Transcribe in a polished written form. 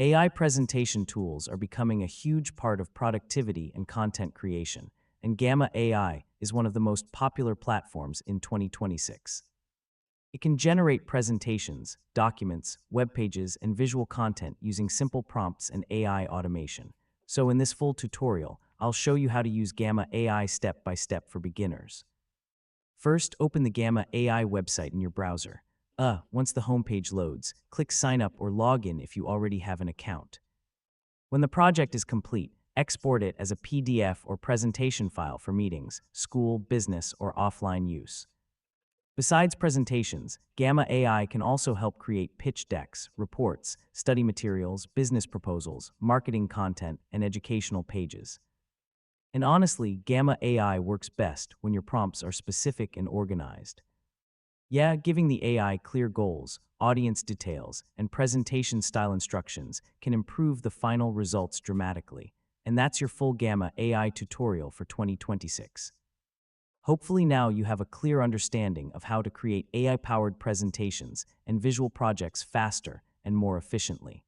AI presentation tools are becoming a huge part of productivity and content creation, and Gamma AI is one of the most popular platforms in 2026. It can generate presentations, documents, web pages, and visual content using simple prompts and AI automation. So in this full tutorial, I'll show you how to use Gamma AI step by step for beginners. First, open the Gamma AI website in your browser. Once the homepage loads, click Sign Up or Log In if you already have an account. When the project is complete, export it as a PDF or presentation file for meetings, school, business, or offline use. Besides presentations, Gamma AI can also help create pitch decks, reports, study materials, business proposals, marketing content, and educational pages. And honestly, Gamma AI works best when your prompts are specific and organized. Yeah, giving the AI clear goals, audience details, and presentation style instructions can improve the final results dramatically. And that's your full Gamma AI tutorial for 2026. Hopefully now you have a clear understanding of how to create AI-powered presentations and visual projects faster and more efficiently.